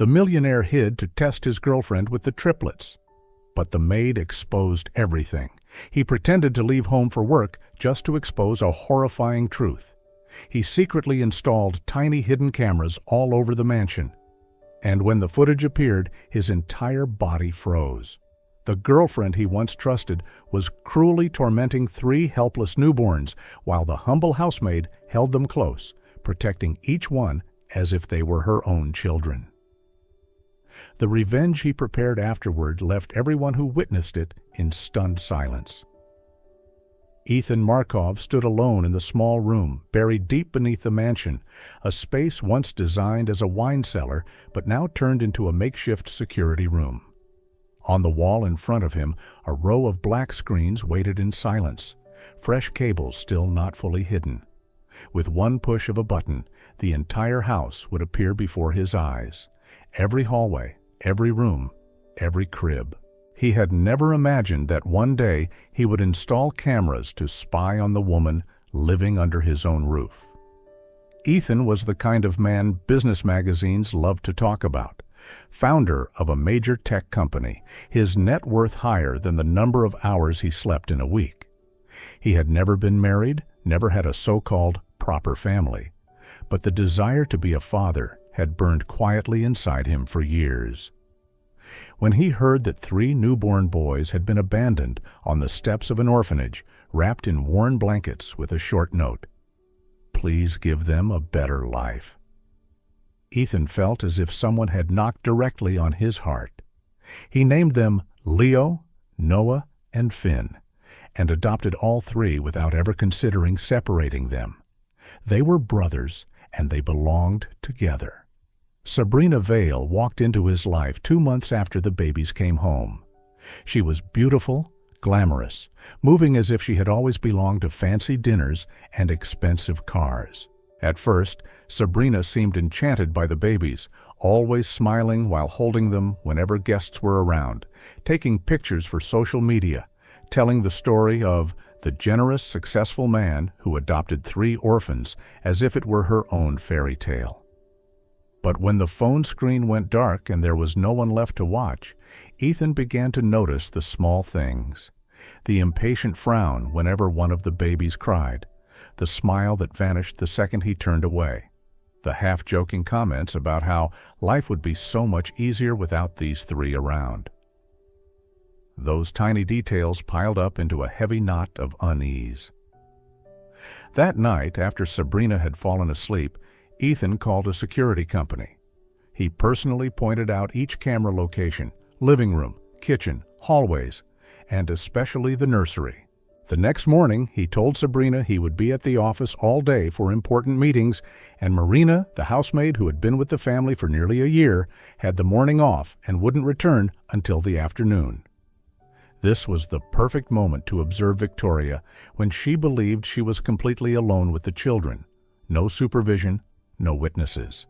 The millionaire hid to test his girlfriend with the triplets. But the maid exposed everything. He pretended to leave home for work just to expose a horrifying truth. He secretly installed tiny hidden cameras all over the mansion. And when the footage appeared, his entire body froze. The girlfriend he once trusted was cruelly tormenting 3 helpless newborns, while the humble housemaid held them close, protecting each one as if they were her own children. The revenge he prepared afterward left everyone who witnessed it in stunned silence. Ethan Markov stood alone in the small room, buried deep beneath the mansion, a space once designed as a wine cellar but now turned into a makeshift security room. On the wall in front of him, a row of black screens waited in silence, fresh cables still not fully hidden. With one push of a button, the entire house would appear before his eyes. Every hallway, every room, every crib. He had never imagined that one day he would install cameras to spy on the woman living under his own roof. Ethan was the kind of man business magazines loved to talk about. Founder of a major tech company, his net worth higher than the number of hours he slept in a week. He had never been married, never had a so-called proper family, but the desire to be a father had burned quietly inside him for years. When he heard that 3 newborn boys had been abandoned on the steps of an orphanage, wrapped in worn blankets with a short note, "Please give them a better life," Ethan felt as if someone had knocked directly on his heart. He named them Leo, Noah, and Finn, and adopted all 3 without ever considering separating them. They were brothers, and they belonged together. Sabrina Vale walked into his life 2 months after the babies came home. She was beautiful, glamorous, moving as if she had always belonged to fancy dinners and expensive cars. At first, Sabrina seemed enchanted by the babies, always smiling while holding them whenever guests were around, taking pictures for social media, telling the story of the generous, successful man who adopted 3 orphans as if it were her own fairy tale. But when the phone screen went dark and there was no one left to watch, Ethan began to notice the small things. The impatient frown whenever one of the babies cried, the smile that vanished the second he turned away, the half-joking comments about how life would be so much easier without these 3 around. Those tiny details piled up into a heavy knot of unease. That night, after Sabrina had fallen asleep, Ethan called a security company. He personally pointed out each camera location, living room, kitchen, hallways, and especially the nursery. The next morning, he told Sabrina he would be at the office all day for important meetings, and Marina, the housemaid who had been with the family for nearly a year, had the morning off and wouldn't return until the afternoon. This was the perfect moment to observe Victoria when she believed she was completely alone with the children. No supervision, no witnesses.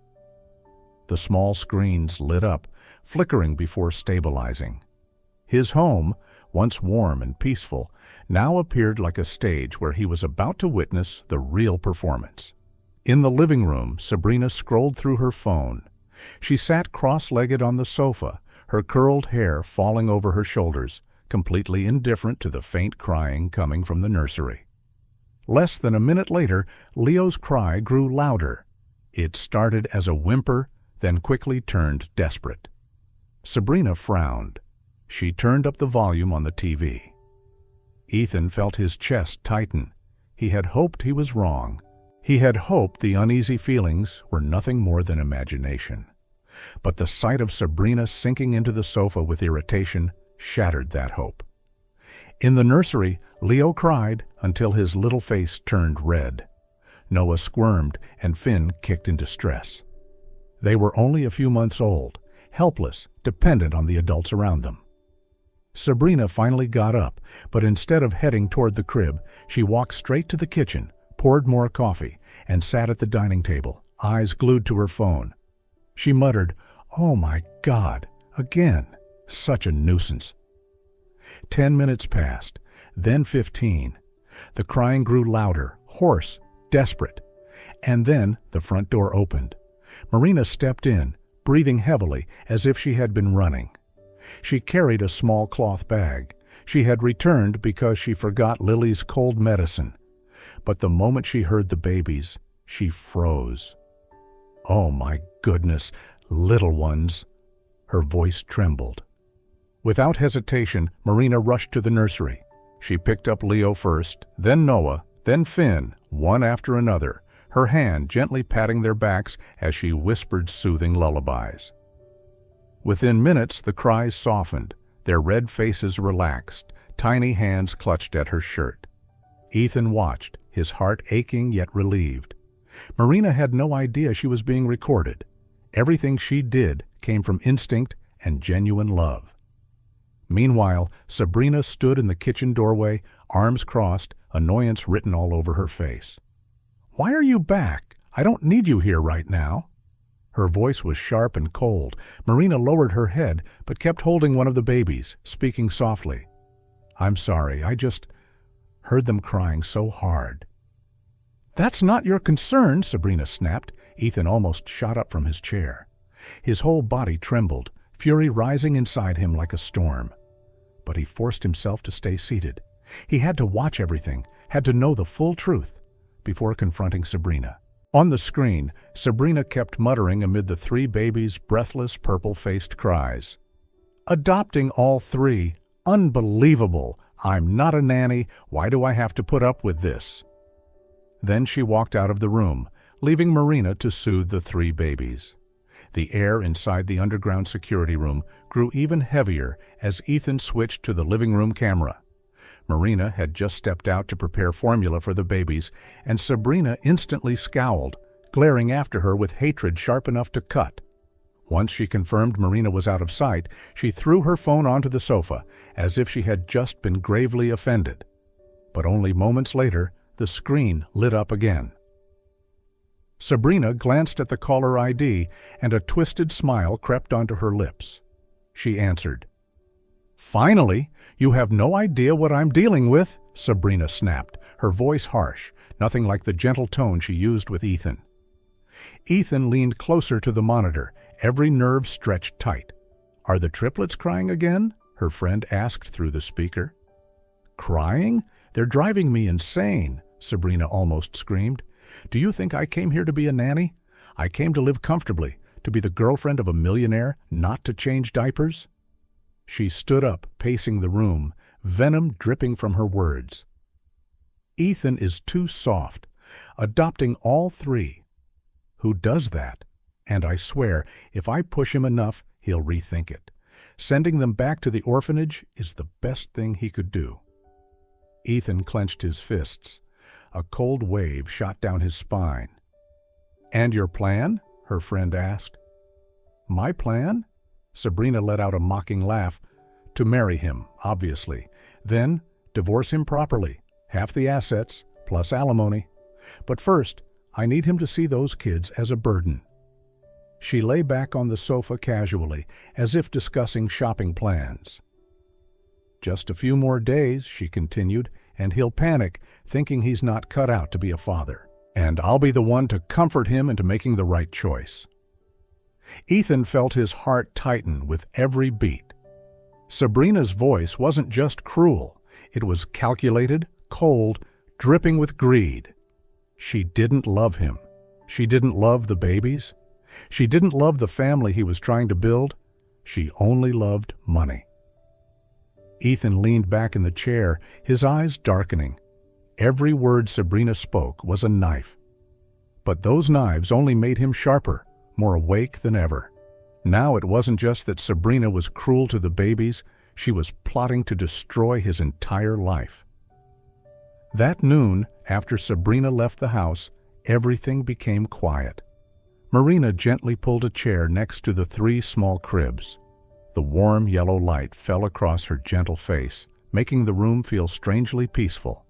The small screens lit up, flickering before stabilizing. His home, once warm and peaceful, now appeared like a stage where he was about to witness the real performance. In the living room, Sabrina scrolled through her phone. She sat cross-legged on the sofa, her curled hair falling over her shoulders, completely indifferent to the faint crying coming from the nursery. Less than a minute later, Leo's cry grew louder. It started as a whimper, then quickly turned desperate. Sabrina frowned. She turned up the volume on the TV. Ethan felt his chest tighten. He had hoped he was wrong. He had hoped the uneasy feelings were nothing more than imagination. But the sight of Sabrina sinking into the sofa with irritation shattered that hope. In the nursery, Leo cried until his little face turned red. Noah squirmed and Finn kicked in distress. They were only a few months old, helpless, dependent on the adults around them. Sabrina finally got up, but instead of heading toward the crib, she walked straight to the kitchen, poured more coffee, and sat at the dining table, eyes glued to her phone. She muttered, "Oh my God, again, such a nuisance." 10 minutes passed, then 15. The crying grew louder, hoarse, desperate. And then the front door opened. Marina stepped in, breathing heavily as if she had been running. She carried a small cloth bag. She had returned because she forgot Lily's cold medicine. But the moment she heard the babies, she froze. "Oh my goodness, little ones!" Her voice trembled. Without hesitation, Marina rushed to the nursery. She picked up Leo first, then Noah, then Finn, one after another, her hand gently patting their backs as she whispered soothing lullabies. Within minutes, the cries softened, their red faces relaxed, tiny hands clutched at her shirt. Ethan watched, his heart aching yet relieved. Marina had no idea she was being recorded. Everything she did came from instinct and genuine love. Meanwhile, Sabrina stood in the kitchen doorway, arms crossed, annoyance written all over her face. "Why are you back? I don't need you here right now." Her voice was sharp and cold. Marina lowered her head, but kept holding one of the babies, speaking softly. "I'm sorry, I just heard them crying so hard." "That's not your concern," Sabrina snapped. Ethan almost shot up from his chair. His whole body trembled, fury rising inside him like a storm. But he forced himself to stay seated. He had to watch everything, had to know the full truth, before confronting Sabrina. On the screen, Sabrina kept muttering amid the three babies' breathless, purple-faced cries. "Adopting all three? Unbelievable! I'm not a nanny. Why do I have to put up with this?" Then she walked out of the room, leaving Marina to soothe the three babies. The air inside the underground security room grew even heavier as Ethan switched to the living room camera. Marina had just stepped out to prepare formula for the babies, and Sabrina instantly scowled, glaring after her with hatred sharp enough to cut. Once she confirmed Marina was out of sight, she threw her phone onto the sofa, as if she had just been gravely offended. But only moments later, the screen lit up again. Sabrina glanced at the caller ID, and a twisted smile crept onto her lips. She answered. "Finally! You have no idea what I'm dealing with," Sabrina snapped, her voice harsh, nothing like the gentle tone she used with Ethan. Ethan leaned closer to the monitor, every nerve stretched tight. "Are the triplets crying again?" her friend asked through the speaker. "Crying? They're driving me insane," Sabrina almost screamed. "Do you think I came here to be a nanny? I came to live comfortably, to be the girlfriend of a millionaire, not to change diapers?" She stood up, pacing the room, venom dripping from her words. "Ethan is too soft. Adopting all three. Who does that? And I swear, if I push him enough, he'll rethink it. Sending them back to the orphanage is the best thing he could do." Ethan clenched his fists. A cold wave shot down his spine. "And your plan?" her friend asked. "My plan?" Sabrina let out a mocking laugh. "To marry him, obviously. Then, divorce him properly. Half the assets, plus alimony. But first, I need him to see those kids as a burden." She lay back on the sofa casually, as if discussing shopping plans. "Just a few more days," she continued, "and he'll panic, thinking he's not cut out to be a father. And I'll be the one to comfort him into making the right choice." Ethan felt his heart tighten with every beat. Sabrina's voice wasn't just cruel. It was calculated, cold, dripping with greed. She didn't love him. She didn't love the babies. She didn't love the family he was trying to build. She only loved money. Ethan leaned back in the chair, his eyes darkening. Every word Sabrina spoke was a knife. But those knives only made him sharper, more awake than ever. Now it wasn't just that Sabrina was cruel to the babies, she was plotting to destroy his entire life. That noon, after Sabrina left the house, everything became quiet. Marina gently pulled a chair next to the three small cribs. The warm yellow light fell across her gentle face, making the room feel strangely peaceful.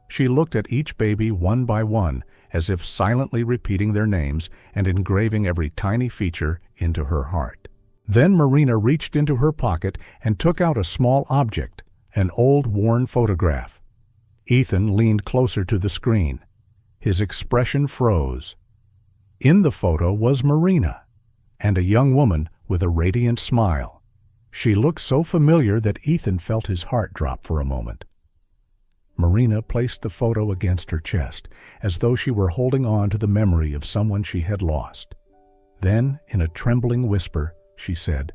She looked at each baby one by one, as if silently repeating their names and engraving every tiny feature into her heart. Then Marina reached into her pocket and took out a small object, an old worn photograph. Ethan leaned closer to the screen. His expression froze. In the photo was Marina. and a young woman with a radiant smile. She looked so familiar that Ethan felt his heart drop for a moment. Marina placed the photo against her chest, as though she were holding on to the memory of someone she had lost. Then, in a trembling whisper, she said,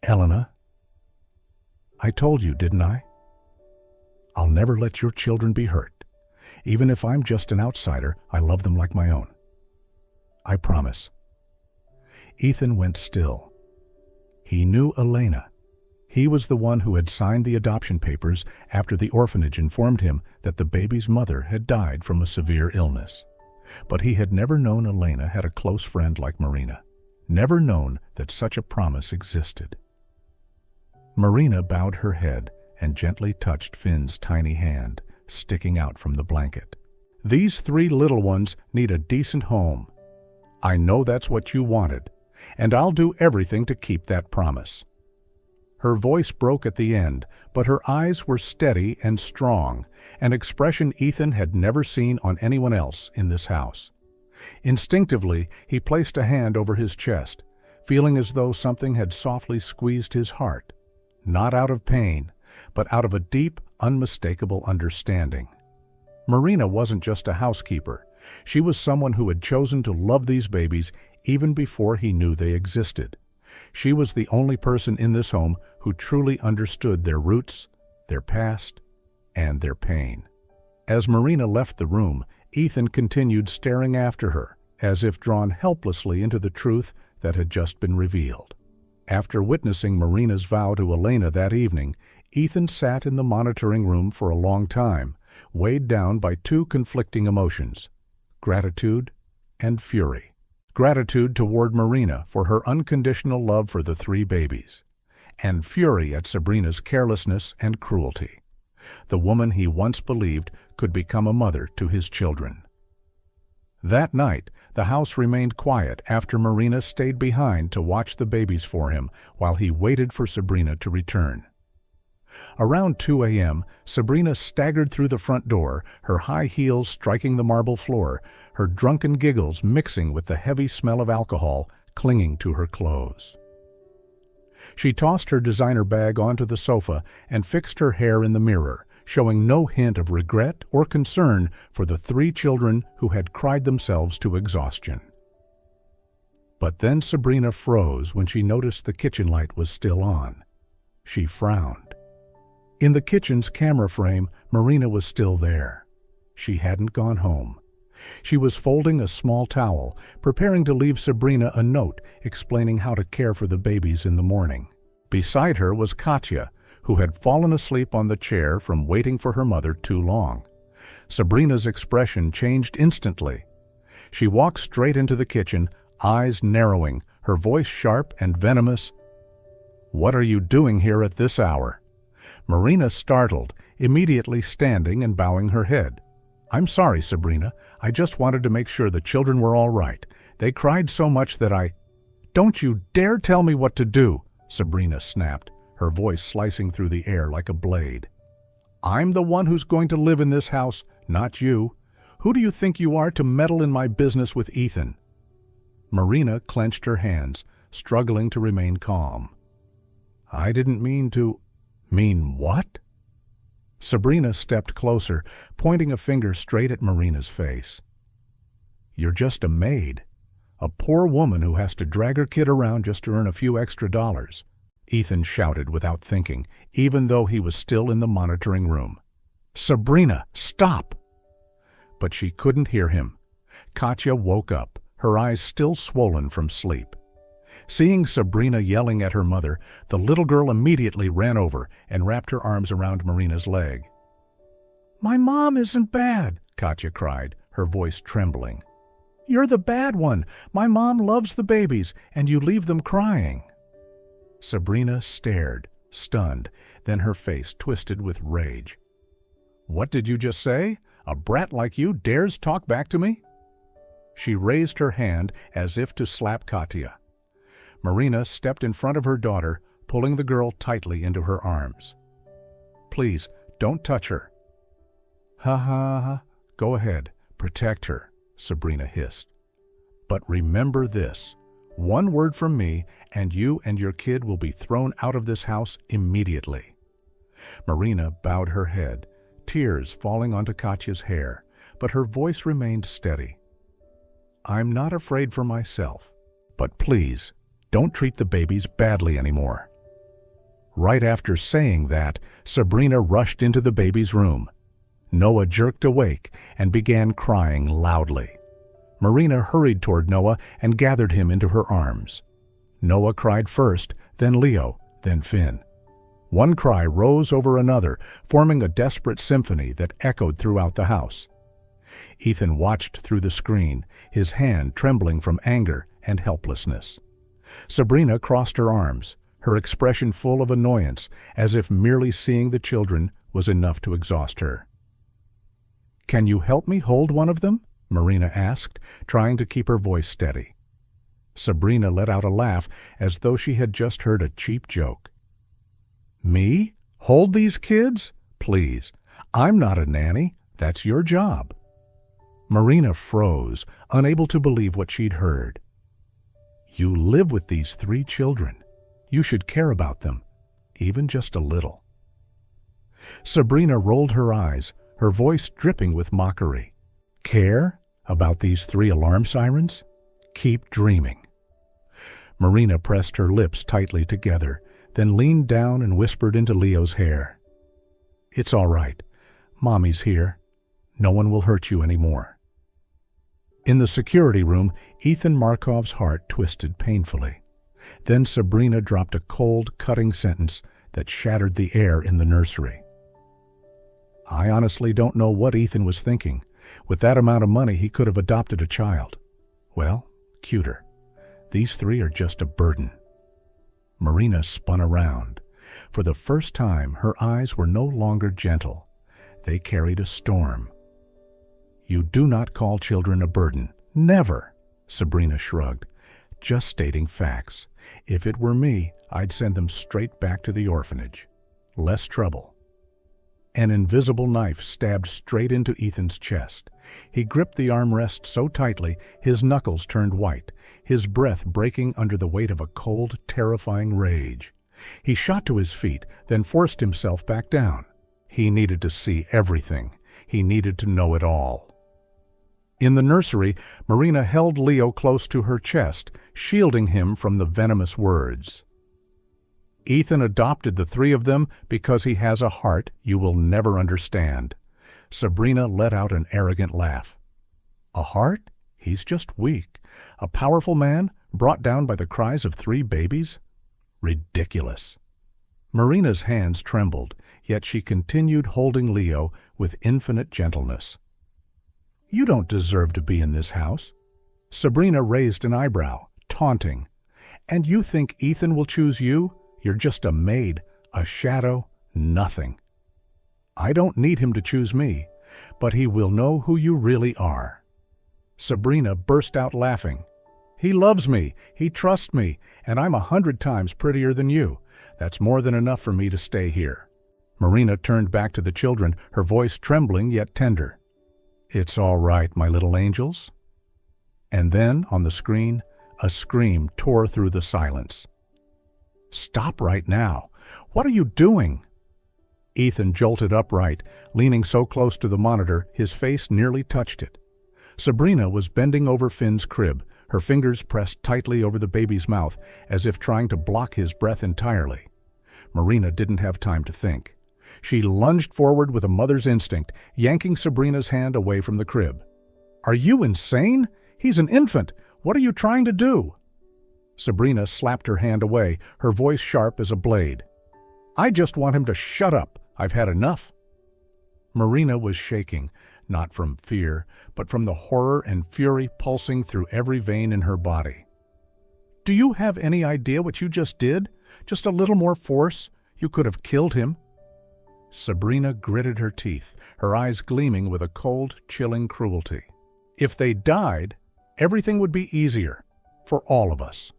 "Elena, I told you, didn't I? I'll never let your children be hurt. Even if I'm just an outsider, I love them like my own. I promise." Ethan went still. He knew Elena. He was the one who had signed the adoption papers after the orphanage informed him that the baby's mother had died from a severe illness. But he had never known Elena had a close friend like Marina, never known that such a promise existed. Marina bowed her head and gently touched Finn's tiny hand, sticking out from the blanket. "These 3 little ones need a decent home. I know that's what you wanted, and I'll do everything to keep that promise." Her voice broke at the end, but her eyes were steady and strong, an expression Ethan had never seen on anyone else in this house. Instinctively, he placed a hand over his chest, feeling as though something had softly squeezed his heart, not out of pain, but out of a deep, unmistakable understanding. Marina wasn't just a housekeeper. She was someone who had chosen to love these babies even before he knew they existed. She was the only person in this home who truly understood their roots, their past, and their pain. As Marina left the room, Ethan continued staring after her, as if drawn helplessly into the truth that had just been revealed. After witnessing Marina's vow to Elena that evening, Ethan sat in the monitoring room for a long time, weighed down by 2 conflicting emotions: gratitude and fury. Gratitude toward Marina for her unconditional love for the 3 babies, and fury at Sabrina's carelessness and cruelty, the woman he once believed could become a mother to his children. That night, the house remained quiet after Marina stayed behind to watch the babies for him while he waited for Sabrina to return. Around 2 a.m., Sabrina staggered through the front door, her high heels striking the marble floor, her drunken giggles mixing with the heavy smell of alcohol clinging to her clothes. She tossed her designer bag onto the sofa and fixed her hair in the mirror, showing no hint of regret or concern for the 3 children who had cried themselves to exhaustion. But then Sabrina froze when she noticed the kitchen light was still on. She frowned. In the kitchen's camera frame, Marina was still there. She hadn't gone home. She was folding a small towel, preparing to leave Sabrina a note explaining how to care for the babies in the morning. Beside her was Katya, who had fallen asleep on the chair from waiting for her mother too long. Sabrina's expression changed instantly. She walked straight into the kitchen, eyes narrowing, her voice sharp and venomous. "What are you doing here at this hour?" Marina startled, immediately standing and bowing her head. "I'm sorry, Sabrina. I just wanted to make sure the children were all right. They cried so much that I—" "Don't you dare tell me what to do," Sabrina snapped, her voice slicing through the air like a blade. "I'm the one who's going to live in this house, not you. Who do you think you are to meddle in my business with Ethan?" Marina clenched her hands, struggling to remain calm. "I didn't mean to—" "Mean what?" Sabrina stepped closer, pointing a finger straight at Marina's face. "You're just a maid, a poor woman who has to drag her kid around just to earn a few extra dollars," Ethan shouted without thinking, even though he was still in the monitoring room. "Sabrina, stop!" But she couldn't hear him. Katya woke up, her eyes still swollen from sleep. Seeing Sabrina yelling at her mother, the little girl immediately ran over and wrapped her arms around Marina's leg. "My mom isn't bad," Katya cried, her voice trembling. "You're the bad one. My mom loves the babies, and you leave them crying." Sabrina stared, stunned, then her face twisted with rage. "What did you just say? A brat like you dares talk back to me?" She raised her hand as if to slap Katya. Marina stepped in front of her daughter, pulling the girl tightly into her arms. "Please, don't touch her." "Ha ha ha, go ahead, protect her," Sabrina hissed. "But remember this, One word from me, and you and your kid will be thrown out of this house immediately." Marina bowed her head, tears falling onto Katya's hair, but her voice remained steady. "I'm not afraid for myself, but please, don't treat the babies badly anymore." Right after saying that, Sabrina rushed into the baby's room. Noah jerked awake and began crying loudly. Marina hurried toward Noah and gathered him into her arms. Noah cried first, then Leo, then Finn. One cry rose over another, forming a desperate symphony that echoed throughout the house. Ethan watched through the screen, his hand trembling from anger and helplessness. Sabrina crossed her arms, her expression full of annoyance, as if merely seeing the children was enough to exhaust her. "Can you help me hold one of them?" Marina asked, trying to keep her voice steady. Sabrina let out a laugh as though she had just heard a cheap joke. "Me? Hold these kids? Please. I'm not a nanny. That's your job." Marina froze, unable to believe what she'd heard. "You live with these 3 children. You should care about them, even just a little." Sabrina rolled her eyes, her voice dripping with mockery. "Care? About these 3 alarm sirens? Keep dreaming." Marina pressed her lips tightly together, then leaned down and whispered into Leo's hair. "It's all right. Mommy's here. No one will hurt you anymore." In the security room, Ethan Markov's heart twisted painfully. Then Sabrina dropped a cold, cutting sentence that shattered the air in the nursery. "I honestly don't know what Ethan was thinking. With that amount of money, he could have adopted a child. Well, cuter. These 3 are just a burden." Marina spun around. For the first time, her eyes were no longer gentle. They carried a storm. "You do not call children a burden. Never," Sabrina shrugged. "Just stating facts. If it were me, I'd send them straight back to the orphanage. Less trouble." An invisible knife stabbed straight into Ethan's chest. He gripped the armrest so tightly his knuckles turned white, his breath breaking under the weight of a cold, terrifying rage. He shot to his feet, then forced himself back down. He needed to see everything. He needed to know it all. In the nursery, Marina held Leo close to her chest, shielding him from the venomous words. "Ethan adopted the 3 of them because he has a heart you will never understand." Sabrina let out an arrogant laugh. "A heart? He's just weak. A powerful man, brought down by the cries of 3 babies? Ridiculous." Marina's hands trembled, yet she continued holding Leo with infinite gentleness. "You don't deserve to be in this house." Sabrina raised an eyebrow, taunting. "And you think Ethan will choose you? You're just a maid, a shadow, nothing. I don't need him to choose me, but he will know who you really are." Sabrina burst out laughing. "He loves me, he trusts me, and I'm 100 times prettier than you. That's more than enough for me to stay here." Marina turned back to the children, her voice trembling yet tender. "It's all right, my little angels." And then, on the screen, a scream tore through the silence. "Stop right now. What are you doing?" Ethan jolted upright, leaning so close to the monitor his face nearly touched it. Sabrina was bending over Finn's crib, her fingers pressed tightly over the baby's mouth as if trying to block his breath entirely. Marina didn't have time to think. She lunged forward with a mother's instinct, yanking Sabrina's hand away from the crib. "Are you insane? He's an infant. What are you trying to do?" Sabrina slapped her hand away, her voice sharp as a blade. "I just want him to shut up. I've had enough." Marina was shaking, not from fear, but from the horror and fury pulsing through every vein in her body. "Do you have any idea what you just did? Just a little more force. You could have killed him." Sabrina gritted her teeth, her eyes gleaming with a cold, chilling cruelty. "If they died, everything would be easier. For all of us."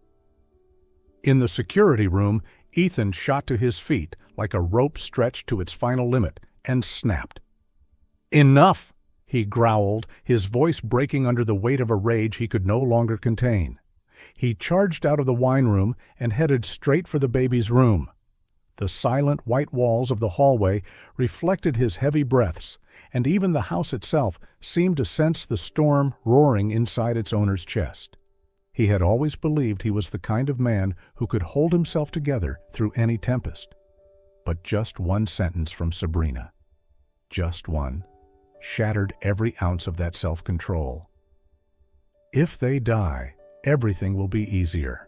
In the security room, Ethan shot to his feet like a rope stretched to its final limit and snapped. "Enough!" he growled, his voice breaking under the weight of a rage he could no longer contain. He charged out of the wine room and headed straight for the baby's room. The silent white walls of the hallway reflected his heavy breaths, and even the house itself seemed to sense the storm roaring inside its owner's chest. He had always believed he was the kind of man who could hold himself together through any tempest. But just one sentence from Sabrina, just one, shattered every ounce of that self-control. If they die, everything will be easier.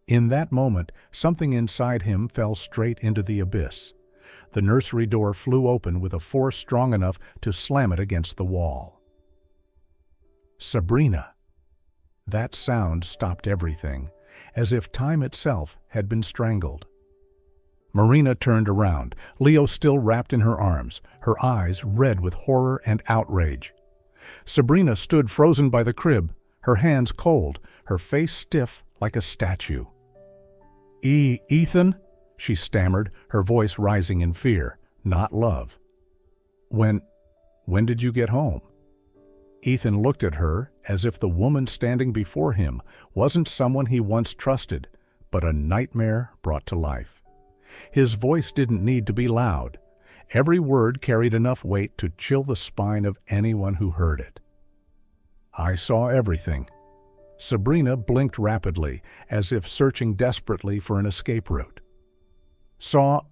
In that moment, something inside him fell straight into the abyss. The nursery door flew open with a force strong enough to slam it against the wall. Sabrina! That sound stopped everything, as if time itself had been strangled. Marina turned around, Leo still wrapped in her arms, her eyes red with horror and outrage. Sabrina stood frozen by the crib, her hands cold, her face stiff like a statue. Ethan?" she stammered, her voice rising in fear, not love. When did you get home?" Ethan looked at her as if the woman standing before him wasn't someone he once trusted, but a nightmare brought to life. His voice didn't need to be loud. Every word carried enough weight to chill the spine of anyone who heard it. "I saw everything." Sabrina blinked rapidly, as if searching desperately for an escape route. "Saw?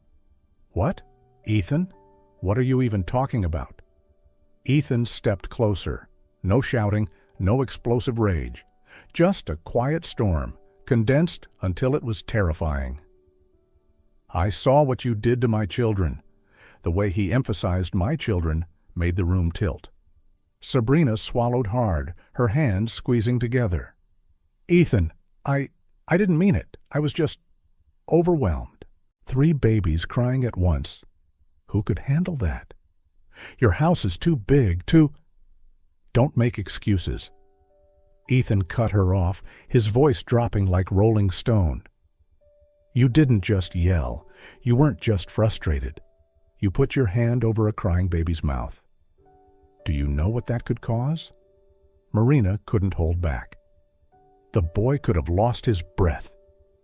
What? Ethan? What are you even talking about?" Ethan stepped closer. No shouting, no explosive rage. Just a quiet storm, condensed until it was terrifying. "I saw what you did to my children." The way he emphasized my children made the room tilt. Sabrina swallowed hard, her hands squeezing together. "Ethan, I didn't mean it. I was just overwhelmed. 3 babies crying at once. Who could handle that? Your house is too big, too—" "Don't make excuses." Ethan cut her off, his voice dropping like rolling stone. "You didn't just yell. You weren't just frustrated. You put your hand over a crying baby's mouth. Do you know what that could cause?" Marina couldn't hold back. The boy could have lost his breath.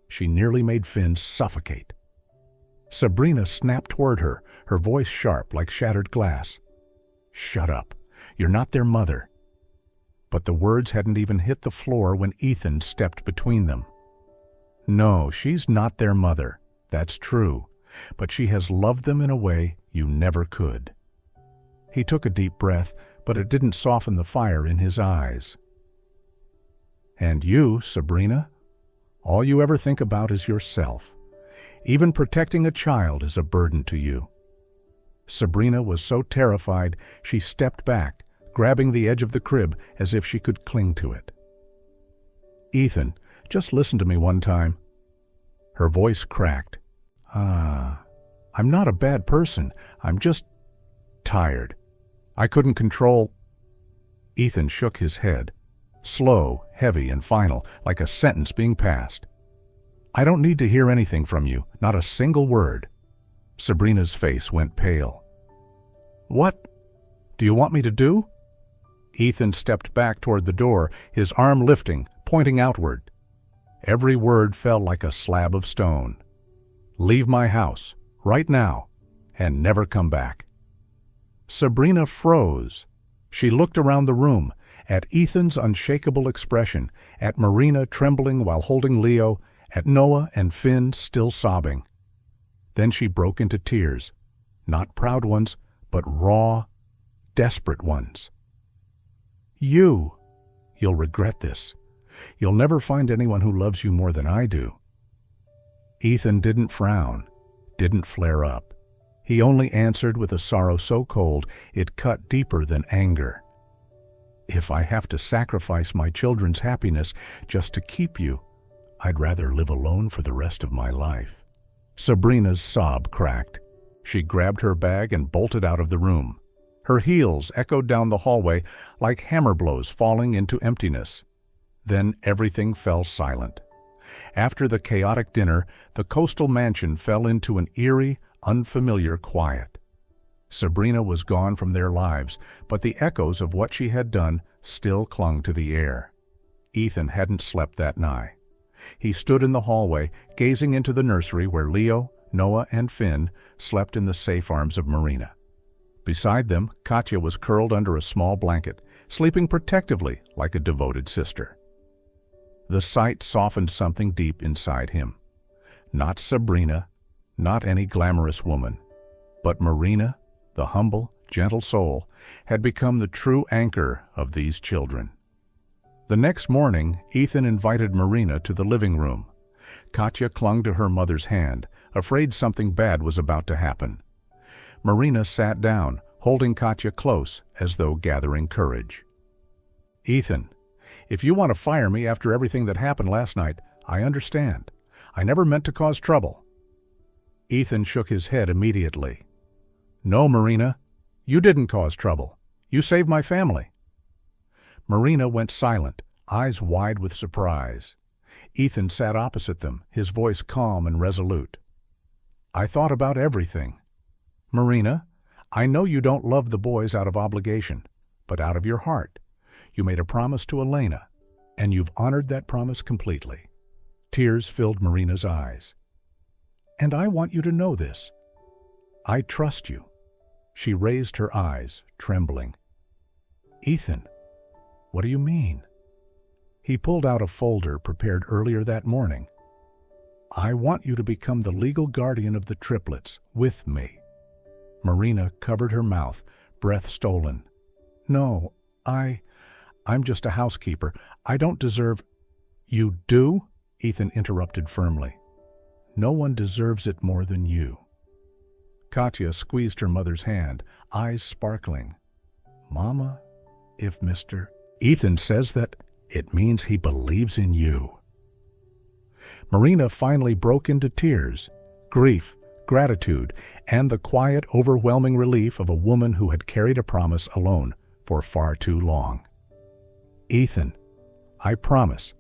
She nearly made Finn suffocate. Sabrina snapped toward her, her voice sharp like shattered glass. "Shut up. You're not their mother." But the words hadn't even hit the floor when Ethan stepped between them. "No, she's not their mother. That's true. But she has loved them in a way you never could." He took a deep breath, but it didn't soften the fire in his eyes. "And you, Sabrina? All you ever think about is yourself. Even protecting a child is a burden to you." Sabrina was so terrified she stepped back, grabbing the edge of the crib as if she could cling to it. "Ethan, just listen to me one time." Her voice cracked. I'm not a bad person. I'm just tired. I couldn't control—" Ethan shook his head, slow, heavy, and final, like a sentence being passed. "I don't need to hear anything from you, not a single word." Sabrina's face went pale. "What do you want me to do?" Ethan stepped back toward the door, his arm lifting, pointing outward. Every word fell like a slab of stone. "Leave my house, right now, and never come back." Sabrina froze. She looked around the room, at Ethan's unshakable expression, at Marina trembling while holding Leo, at Noah and Finn still sobbing. Then she broke into tears, not proud ones, but raw, desperate ones. "You'll regret this. You'll never find anyone who loves you more than I do." Ethan didn't frown, didn't flare up. He only answered with a sorrow so cold it cut deeper than anger. "If I have to sacrifice my children's happiness just to keep you, I'd rather live alone for the rest of my life." Sabrina's sob cracked. She grabbed her bag and bolted out of the room. Her heels echoed down the hallway like hammer blows falling into emptiness. Then everything fell silent. After the chaotic dinner, the coastal mansion fell into an eerie, unfamiliar quiet. Sabrina was gone from their lives, but the echoes of what she had done still clung to the air. Ethan hadn't slept that night. He stood in the hallway, gazing into the nursery where Leo, Noah, and Finn slept in the safe arms of Marina. Beside them, Katya was curled under a small blanket, sleeping protectively like a devoted sister. The sight softened something deep inside him. Not Sabrina, not any glamorous woman, but Marina, the humble, gentle soul, had become the true anchor of these children. The next morning, Ethan invited Marina to the living room. Katya clung to her mother's hand, afraid something bad was about to happen. Marina sat down, holding Katya close as though gathering courage. "Ethan, if you want to fire me after everything that happened last night, I understand. I never meant to cause trouble." Ethan shook his head immediately. "No, Marina, you didn't cause trouble. You saved my family." Marina went silent, eyes wide with surprise. Ethan sat opposite them, his voice calm and resolute. "I thought about everything. Marina, I know you don't love the boys out of obligation, but out of your heart. You made a promise to Elena, and you've honored that promise completely." Tears filled Marina's eyes. "And I want you to know this. I trust you." She raised her eyes, trembling. "Ethan, what do you mean?" He pulled out a folder prepared earlier that morning. "I want you to become the legal guardian of the triplets, with me." Marina covered her mouth, breath stolen. "No, I'm just a housekeeper. I don't deserve—" "You do?" Ethan interrupted firmly. "No one deserves it more than you." Katya squeezed her mother's hand, eyes sparkling. "Mama, if Mr. Ethan says that, it means he believes in you." Marina finally broke into tears, grief, gratitude, and the quiet, overwhelming relief of a woman who had carried a promise alone for far too long. "Ethan, I promise,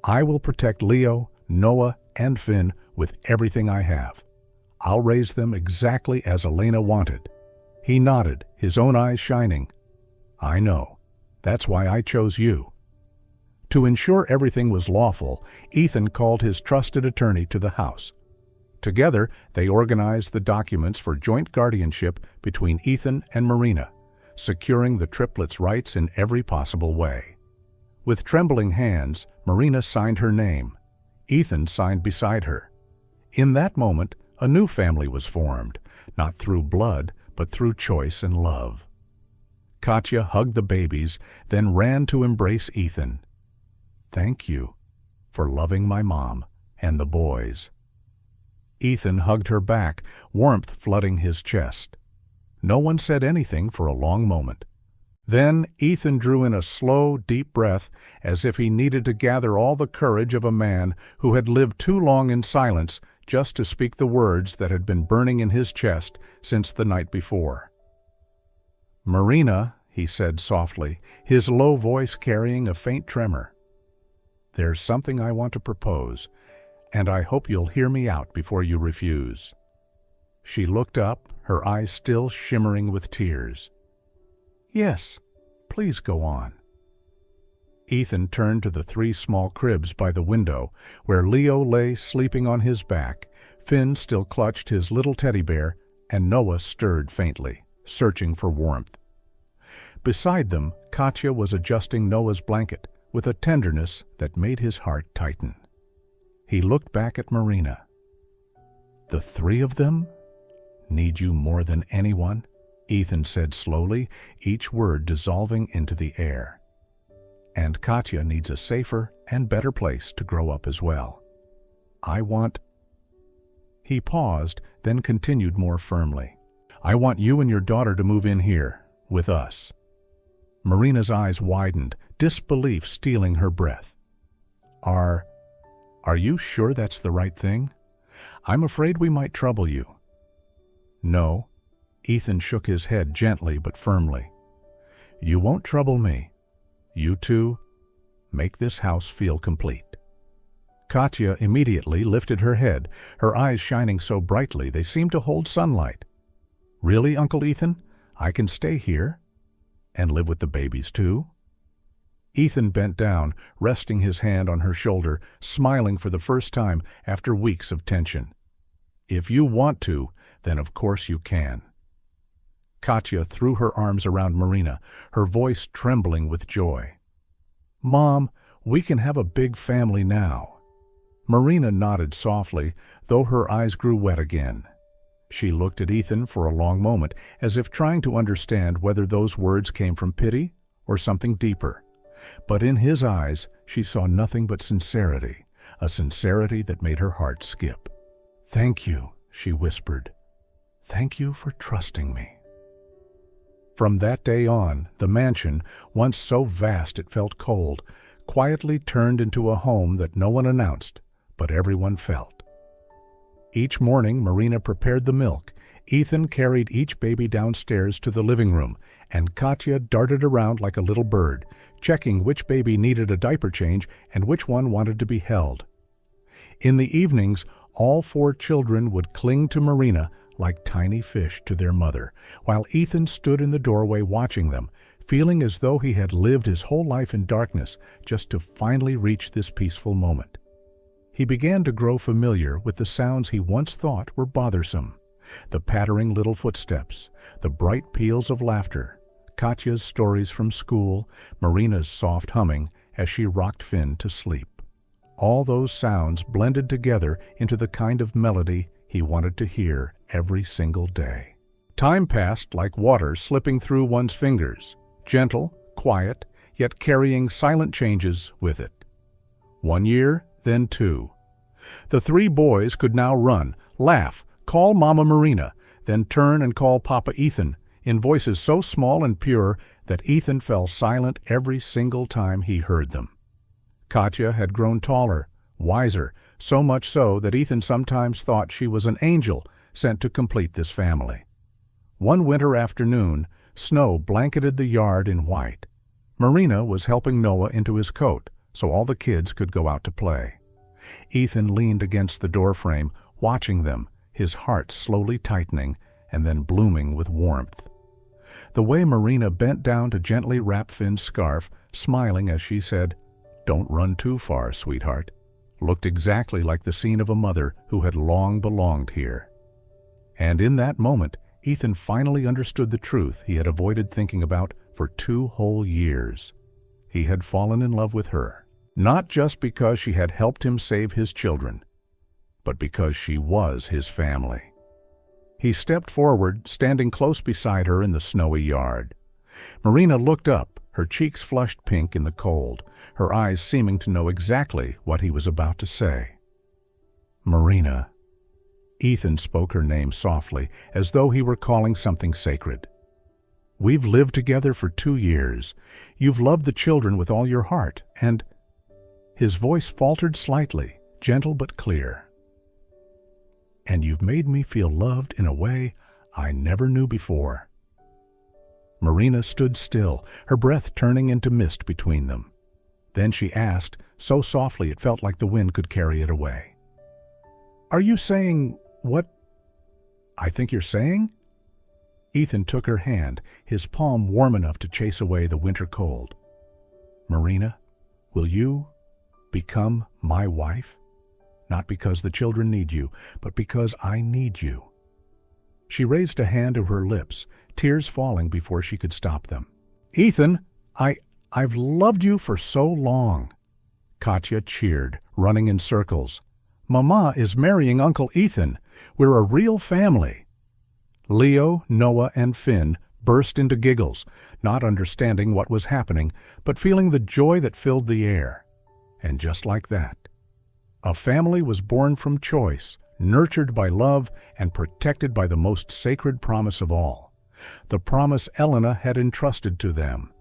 I will protect Leo, Noah, and Finn with everything I have. I'll raise them exactly as Elena wanted." He nodded, his own eyes shining. "I know. That's why I chose you." To ensure everything was lawful, Ethan called his trusted attorney to the house. Together, they organized the documents for joint guardianship between Ethan and Marina, securing the triplets' rights in every possible way. With trembling hands, Marina signed her name. Ethan signed beside her. In that moment, a new family was formed, not through blood, but through choice and love. Katya hugged the babies, then ran to embrace Ethan. "Thank you for loving my mom and the boys." Ethan hugged her back, warmth flooding his chest. No one said anything for a long moment. Then Ethan drew in a slow, deep breath, as if he needed to gather all the courage of a man who had lived too long in silence just to speak the words that had been burning in his chest since the night before. "Marina," he said softly, his low voice carrying a faint tremor, "there's something I want to propose, and I hope you'll hear me out before you refuse." She looked up, her eyes still shimmering with tears. "Yes, please go on." Ethan turned to the 3 small cribs by the window, where Leo lay sleeping on his back, Finn still clutched his little teddy bear, and Noah stirred faintly, searching for warmth. Beside them, Katya was adjusting Noah's blanket with a tenderness that made his heart tighten. He looked back at Marina. "The 3 of them need you more than anyone," Ethan said slowly, each word dissolving into the air. "And Katya needs a safer and better place to grow up as well. I want—" He paused, then continued more firmly. "I want you and your daughter to move in here, with us." Marina's eyes widened, disbelief stealing her breath. Are you sure that's the right thing? I'm afraid we might trouble you." "No." Ethan shook his head gently but firmly. "You won't trouble me. You two make this house feel complete." Katya immediately lifted her head, her eyes shining so brightly they seemed to hold sunlight. "Really, Uncle Ethan? I can stay here? And live with the babies too?" Ethan bent down, resting his hand on her shoulder, smiling for the first time after weeks of tension. "If you want to, then of course you can." Katya threw her arms around Marina, her voice trembling with joy. "Mom, we can have a big family now." Marina nodded softly, though her eyes grew wet again. She looked at Ethan for a long moment, as if trying to understand whether those words came from pity or something deeper. But in his eyes she saw nothing but sincerity, a sincerity that made her heart skip. "Thank you," she whispered. "Thank you for trusting me." From that day on, the mansion, once so vast it felt cold, quietly turned into a home that no one announced, but everyone felt. Each morning Marina prepared the milk, Ethan carried each baby downstairs to the living room, and Katya darted around like a little bird, checking which baby needed a diaper change and which one wanted to be held. In the evenings, all 4 children would cling to Marina like tiny fish to their mother, while Ethan stood in the doorway watching them, feeling as though he had lived his whole life in darkness just to finally reach this peaceful moment. He began to grow familiar with the sounds he once thought were bothersome. The pattering little footsteps, the bright peals of laughter, Katya's stories from school, Marina's soft humming as she rocked Finn to sleep. All those sounds blended together into the kind of melody he wanted to hear every single day. Time passed like water slipping through one's fingers, gentle, quiet, yet carrying silent changes with it. 1 year, then 2. The 3 boys could now run, laugh, call Mama Marina, then turn and call Papa Ethan, in voices so small and pure that Ethan fell silent every single time he heard them. Katya had grown taller, wiser, so much so that Ethan sometimes thought she was an angel sent to complete this family. One winter afternoon, snow blanketed the yard in white. Marina was helping Noah into his coat so all the kids could go out to play. Ethan leaned against the doorframe, watching them, his heart slowly tightening and then blooming with warmth. The way Marina bent down to gently wrap Finn's scarf, smiling as she said, "Don't run too far, sweetheart," looked exactly like the scene of a mother who had long belonged here. And in that moment, Ethan finally understood the truth he had avoided thinking about for 2 whole years. He had fallen in love with her, not just because she had helped him save his children, but because she was his family. He stepped forward, standing close beside her in the snowy yard. Marina looked up, her cheeks flushed pink in the cold, her eyes seeming to know exactly what he was about to say. "Marina." Ethan spoke her name softly, as though he were calling something sacred. "We've lived together for 2 years. You've loved the children with all your heart, and—" His voice faltered slightly, gentle but clear. "And you've made me feel loved in a way I never knew before." Marina stood still, her breath turning into mist between them. Then she asked, so softly it felt like the wind could carry it away, "Are you saying what I think you're saying?" Ethan took her hand, his palm warm enough to chase away the winter cold. "Marina, will you become my wife? Not because the children need you, but because I need you." She raised a hand to her lips, tears falling before she could stop them. "Ethan, I've loved you for so long." Katya cheered, running in circles. "Mama is marrying Uncle Ethan. We're a real family." Leo, Noah, and Finn burst into giggles, not understanding what was happening, but feeling the joy that filled the air. And just like that, a family was born from choice, nurtured by love, and protected by the most sacred promise of all, the promise Elena had entrusted to them.